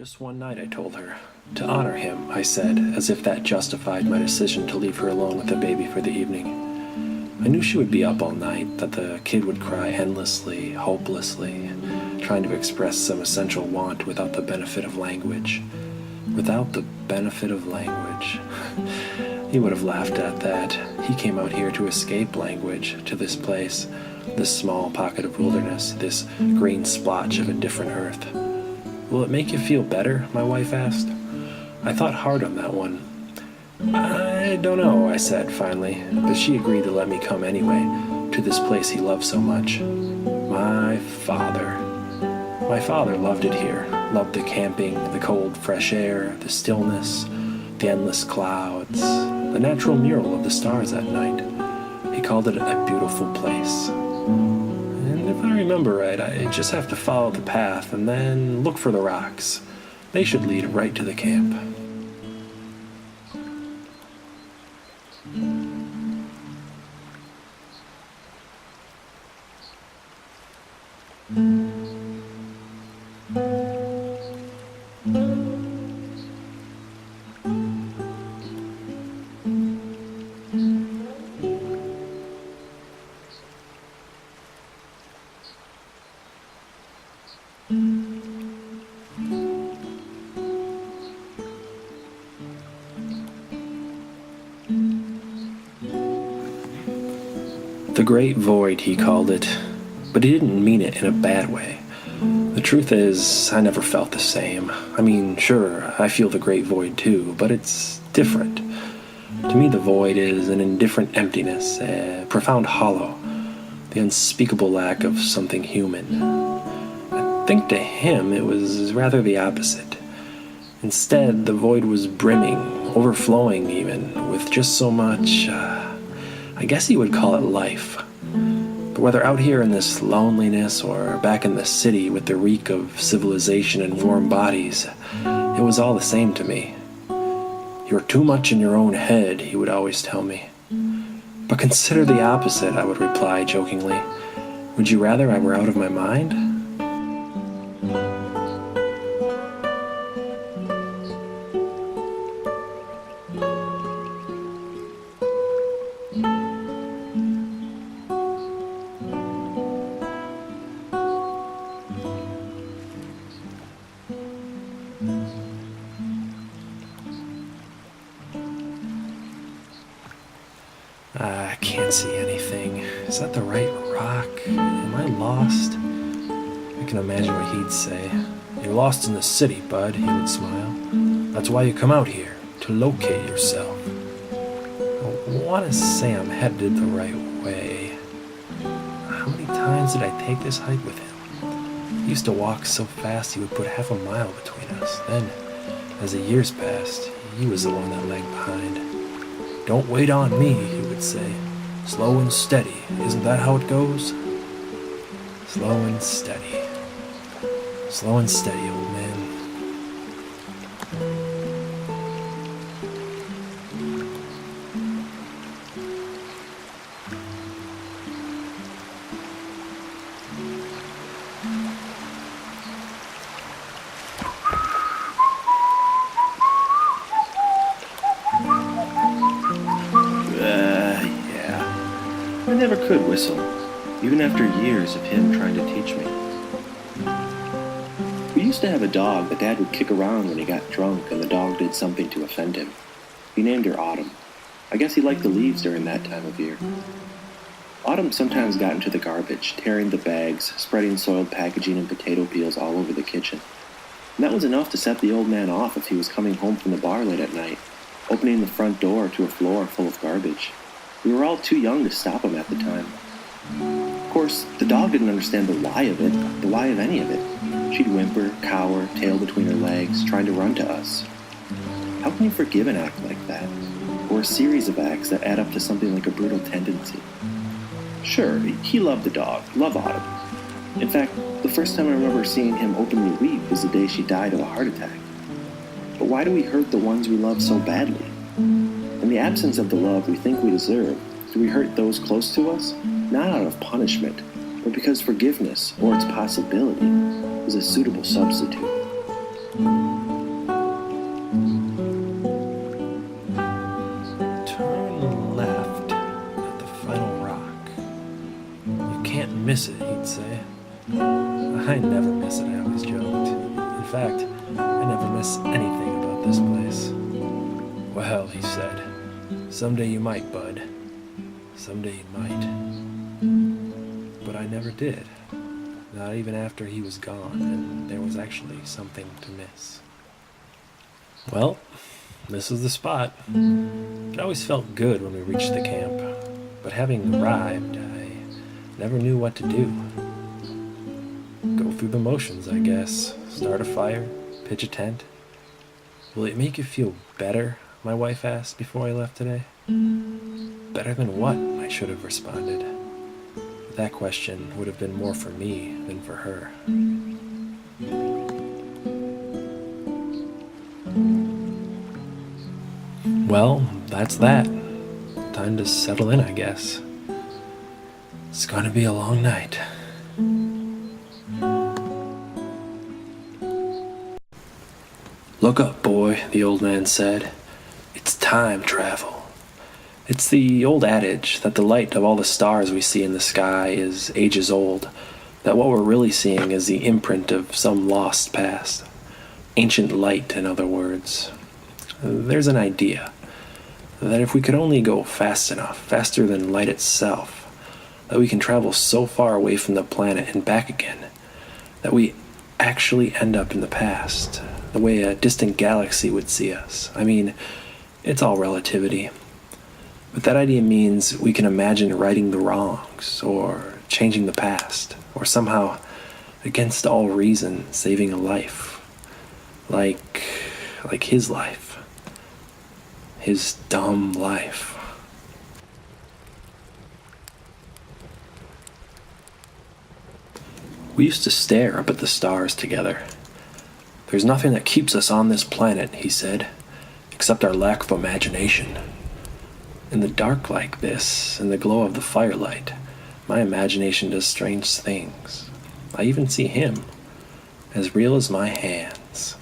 Just one night, I told her. To honor him, I said, as if that justified my decision to leave her alone with the baby for the evening. I knew she would be up all night, that the kid would cry endlessly, hopelessly, trying to express some essential want without the benefit of language. Without the benefit of language. He would have laughed at that. He came out here to escape language, to this place, this small pocket of wilderness, this green splotch of a different earth. Will it make you feel better? My wife asked. I thought hard on that one. I don't know, I said finally, but she agreed to let me come anyway, to this place he loved so much. My father loved it here, loved the camping, the cold, fresh air, the stillness, the endless clouds, the natural mural of the stars at night. He called it a beautiful place. And if I remember right, I just have to follow the path and then look for the rocks. They should lead right to the camp. The Great Void, he called it, but he didn't mean it in a bad way. The truth is, I never felt the same. I mean, sure, I feel the Great Void too, but it's different. To me, the void is an indifferent emptiness, a profound hollow, the unspeakable lack of something human. I think to him it was rather the opposite. Instead, the void was brimming, overflowing even, with just so much, I guess you would call it life. But whether out here in this loneliness or back in the city with the reek of civilization and warm bodies, it was all the same to me. You're too much in your own head, he would always tell me. But consider the opposite, I would reply jokingly. Would you rather I were out of my mind? I can't see anything. Is that the right rock? Am I lost? I can imagine what he'd say. You're lost in the city, bud, he would smile. That's why you come out here, to locate yourself. I want to say I'm headed the right way. How many times did I take this hike with him? He used to walk so fast he would put half a mile between us. Then, as the years passed, he was the one that lagged behind. Don't wait on me, he would say. Slow and steady. Isn't that how it goes? Slow and steady. Slow and steady, old man. I never could whistle, even after years of him trying to teach me. We used to have a dog that Dad would kick around when he got drunk and the dog did something to offend him. He named her Autumn. I guess he liked the leaves during that time of year. Autumn sometimes got into the garbage, tearing the bags, spreading soiled packaging and potato peels all over the kitchen. And that was enough to set the old man off if he was coming home from the bar late at night, opening the front door to a floor full of garbage. We were all too young to stop him at the time. Of course, the dog didn't understand the why of it, the why of any of it. She'd whimper, cower, tail between her legs, trying to run to us. How can you forgive an act like that? Or a series of acts that add up to something like a brutal tendency? Sure, he loved the dog, loved Autumn. In fact, the first time I remember seeing him openly weep was the day she died of a heart attack. But why do we hurt the ones we love so badly? In the absence of the love we think we deserve, do we hurt those close to us? Not out of punishment, but because forgiveness, or its possibility, is a suitable substitute. miss it, he'd say. I never miss it, I always joked. In fact, I never miss anything about this place. Well, he said, someday you might, bud. Someday you might. But I never did. Not even after he was gone, and there was actually something to miss. Well, this was the spot. It always felt good when we reached the camp, but having arrived, I never knew what to do. Go through the motions, I guess. Start a fire, pitch a tent. Will it make you feel better? My wife asked before I left today. Better than what? I should have responded. But that question would have been more for me than for her. Well, that's that. Time to settle in, I guess. It's gonna be a long night. Look up, boy, the old man said. It's time travel. It's the old adage that the light of all the stars we see in the sky is ages old, that what we're really seeing is the imprint of some lost past. Ancient light, in other words. There's an idea that if we could only go fast enough, faster than light itself, that we can travel so far away from the planet and back again, that we actually end up in the past, the way a distant galaxy would see us. I mean, it's all relativity. But that idea means we can imagine righting the wrongs, or changing the past, or somehow, against all reason, saving a life. Like his life. His dumb life. We used to stare up at the stars together. There's nothing that keeps us on this planet, he said, except our lack of imagination. In the dark like this, in the glow of the firelight, my imagination does strange things. I even see him, as real as my hands,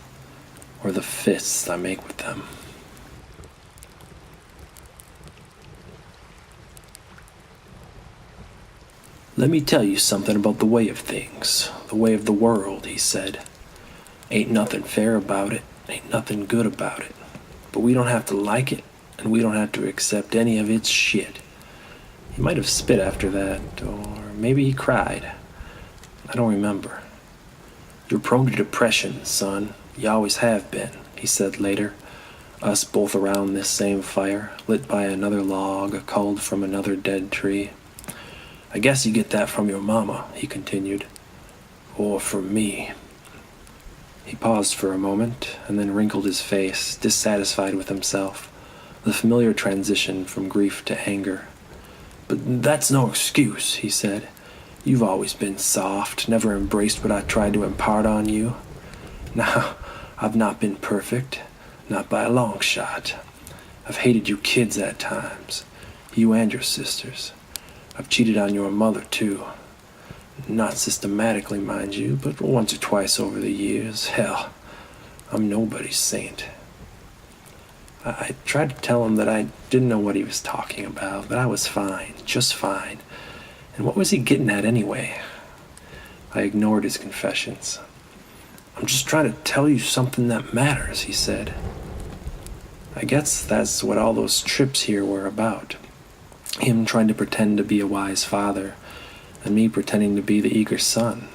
or the fists I make with them. Let me tell you something about the way of things, the way of the world, he said. Ain't nothing fair about it, ain't nothing good about it. But we don't have to like it, and we don't have to accept any of its shit. He might have spit after that, or maybe he cried. I don't remember. You're prone to depression, son. You always have been, he said later, us both around this same fire, lit by another log culled from another dead tree. I guess you get that from your mama, he continued. Or from me. He paused for a moment, and then wrinkled his face, dissatisfied with himself, the familiar transition from grief to anger. But that's no excuse, he said. You've always been soft, never embraced what I tried to impart on you. Now, I've not been perfect, not by a long shot. I've hated you kids at times, you and your sisters. I've cheated on your mother, too. Not systematically, mind you, but once or twice over the years. Hell, I'm nobody's saint. I tried to tell him that I didn't know what he was talking about, that I was fine, just fine. And what was he getting at anyway? I ignored his confessions. I'm just trying to tell you something that matters, he said. I guess that's what all those trips here were about. Him trying to pretend to be a wise father, and me pretending to be the eager son.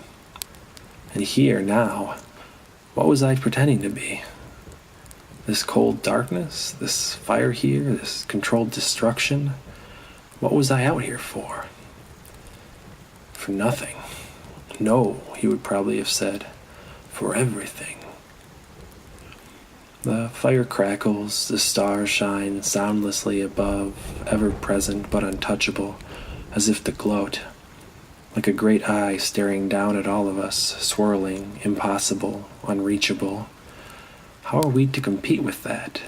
And here, now, what was I pretending to be? This cold darkness, this fire here, this controlled destruction? What was I out here for? For nothing. No, he would probably have said. For everything. The fire crackles, the stars shine soundlessly above, ever-present but untouchable, as if to gloat, like a great eye staring down at all of us, swirling, impossible, unreachable. How are we to compete with that?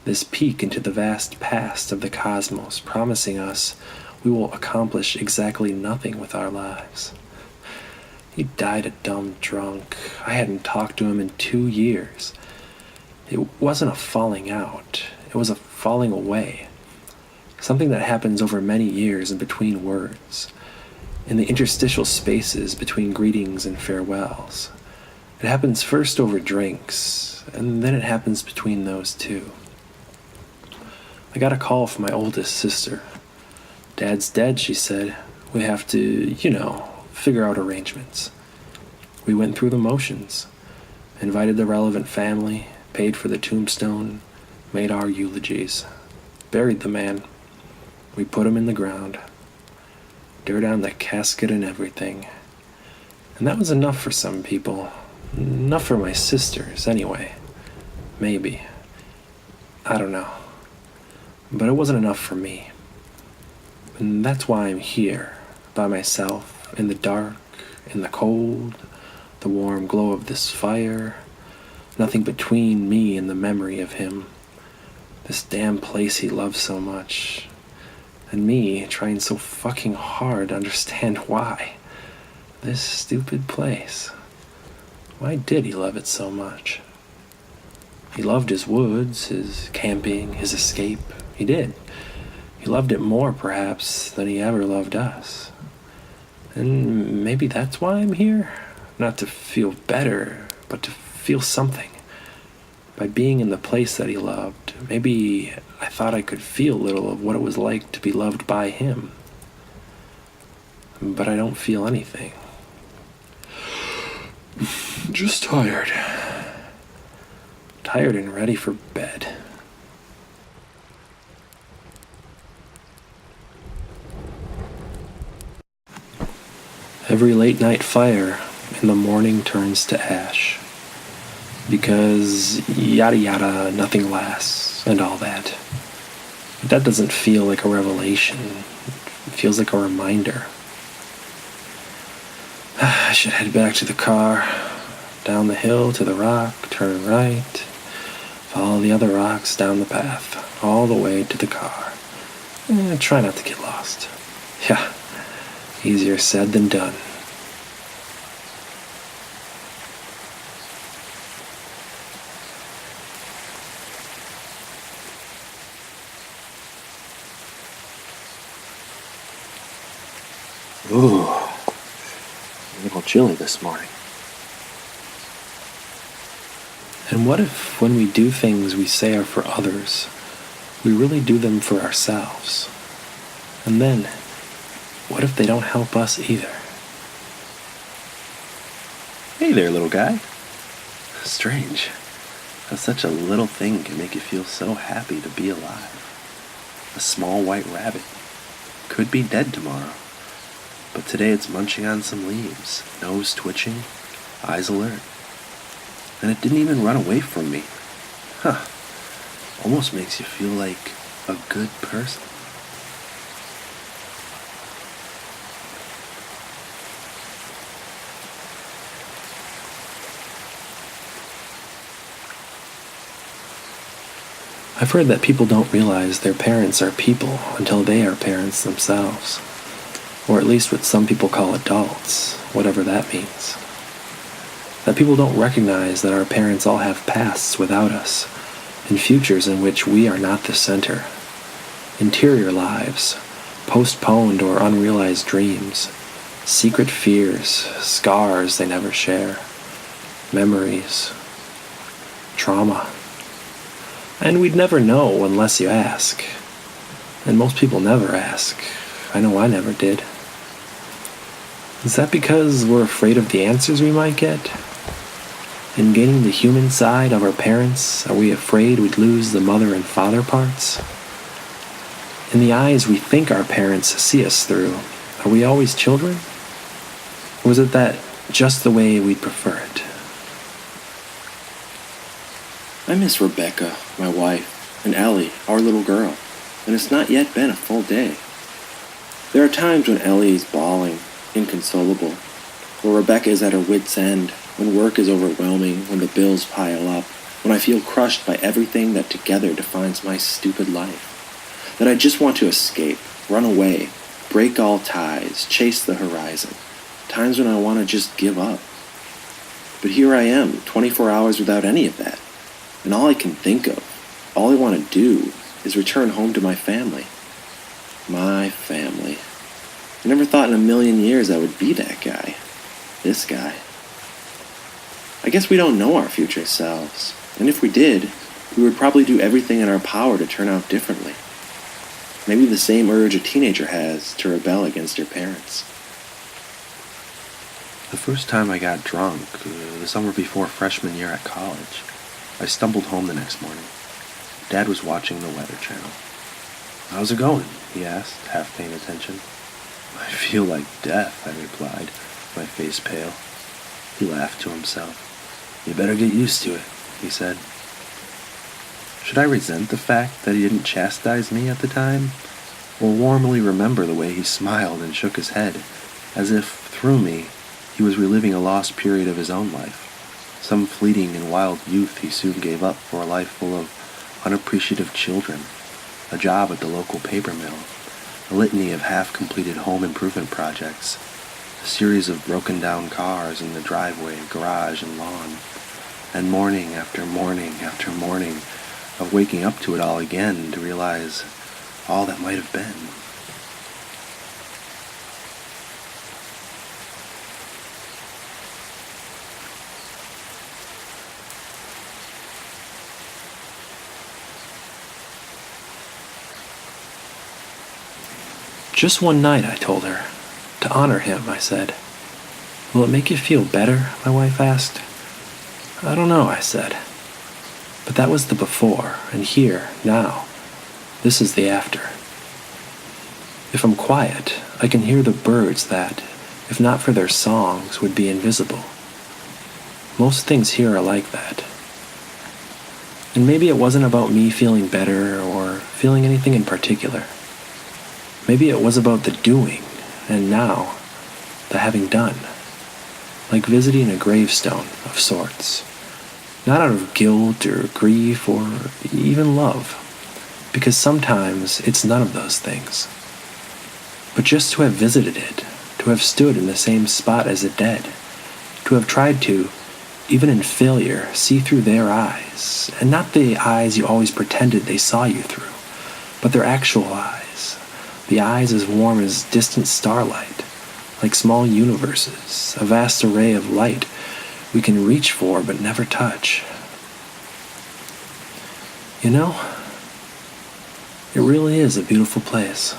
This peek into the vast past of the cosmos, promising us we will accomplish exactly nothing with our lives. He died a dumb drunk. I hadn't talked to him in 2 years. It wasn't a falling out. It was a falling away. Something that happens over many years in between words. in the interstitial spaces between greetings and farewells. It happens first over drinks, and then it happens between those two. I got a call from my oldest sister. "Dad's dead," she said. "We have to, figure out arrangements." We went through the motions, invited the relevant family, paid for the tombstone, made our eulogies, buried the man. We put him in the ground, dirt on the casket and everything. And that was enough for some people. Enough for my sisters, anyway. Maybe. I don't know. But it wasn't enough for me. And that's why I'm here, by myself, in the dark, in the cold, the warm glow of this fire. Nothing between me and the memory of him. This damn place he loved so much. And me trying so fucking hard to understand why. This stupid place. Why did he love it so much? He loved his woods, his camping, his escape. He did. He loved it more, perhaps, than he ever loved us. And maybe that's why I'm here? Not to feel better, but to feel something. By being in the place that he loved, maybe I thought I could feel a little of what it was like to be loved by him. But I don't feel anything. Just tired. Tired and ready for bed. Every late night fire in the morning turns to ash. Because yada yada, nothing lasts, and all that. But that doesn't feel like a revelation. It feels like a reminder. I should head back to the car, down the hill to the rock, turn right, follow the other rocks down the path, all the way to the car. Try not to get lost. Yeah, easier said than done. Ooh, a little chilly this morning. And what if when we do things we say are for others, we really do them for ourselves? And then, what if they don't help us either? Hey there, little guy. Strange how such a little thing can make you feel so happy to be alive. A small white rabbit could be dead tomorrow. But today it's munching on some leaves, nose twitching, eyes alert. And it didn't even run away from me. Almost makes you feel like a good person. I've heard that people don't realize their parents are people until they are parents themselves. Or at least what some people call adults, whatever that means. That people don't recognize that our parents all have pasts without us, and futures in which we are not the center. Interior lives, postponed or unrealized dreams, secret fears, scars they never share, memories, trauma. And we'd never know unless you ask. And most people never ask. I know I never did. Is that because we're afraid of the answers we might get? In gaining the human side of our parents, are we afraid we'd lose the mother and father parts? In the eyes we think our parents see us through, are we always children? Or was it that just the way we'd prefer it? I miss Rebecca, my wife, and Ellie, our little girl, and it's not yet been a full day. There are times when Ellie is bawling, inconsolable, or Rebecca is at her wit's end, when work is overwhelming, when the bills pile up, when I feel crushed by everything that together defines my stupid life. That I just want to escape, run away, break all ties, chase the horizon. Times when I want to just give up. But here I am, 24 hours without any of that. And all I can think of, all I want to do, is return home to my family. My family. I never thought in a million years I would be that guy. This guy. I guess we don't know our future selves, and if we did, we would probably do everything in our power to turn out differently. Maybe the same urge a teenager has to rebel against their parents. The first time I got drunk, the summer before freshman year at college, I stumbled home the next morning. Dad was watching the Weather Channel. "How's it going?" he asked, half paying attention. "I feel like death," I replied, my face pale. He laughed to himself. "You better get used to it," he said. Should I resent the fact that he didn't chastise me at the time, or warmly remember the way he smiled and shook his head, as if, through me, he was reliving a lost period of his own life, some fleeting and wild youth he soon gave up for a life full of unappreciative children, a job at the local paper mill, a litany of half-completed home improvement projects, a series of broken-down cars in the driveway, garage, and lawn, and morning after morning after morning of waking up to it all again to realize all that might have been. Just one night, I told her. To honor him, I said. Will it make you feel better? My wife asked. I don't know, I said. But that was the before, and here, now, this is the after. If I'm quiet, I can hear the birds that, if not for their songs, would be invisible. Most things here are like that. And maybe it wasn't about me feeling better or feeling anything in particular. Maybe it was about the doing, and now, the having done. Like visiting a gravestone of sorts. Not out of guilt or grief or even love, because sometimes it's none of those things. But just to have visited it, to have stood in the same spot as the dead, to have tried to, even in failure, see through their eyes, and not the eyes you always pretended they saw you through, but their actual eyes, the eyes as warm as distant starlight, like small universes, a vast array of light we can reach for but never touch. You know, it really is a beautiful place.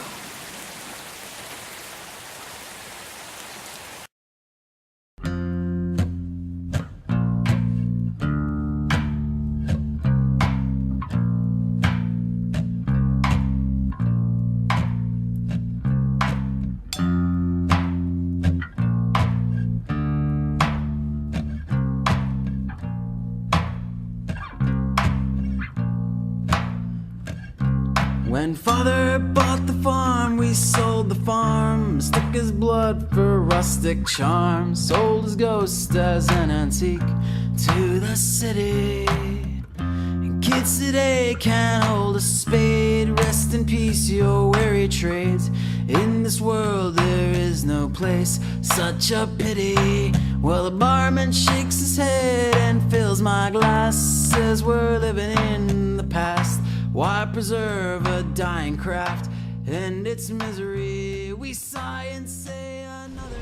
When father bought the farm, we sold the farm, stuck his blood for rustic charm, sold his ghost as an antique to the city. And kids today can't hold a spade. Rest in peace, your weary trades. In this world there is no place, such a pity. Well, the barman shakes his head and fills my glass, says we're living in the past. Why preserve a dying craft and its misery? We sigh and say another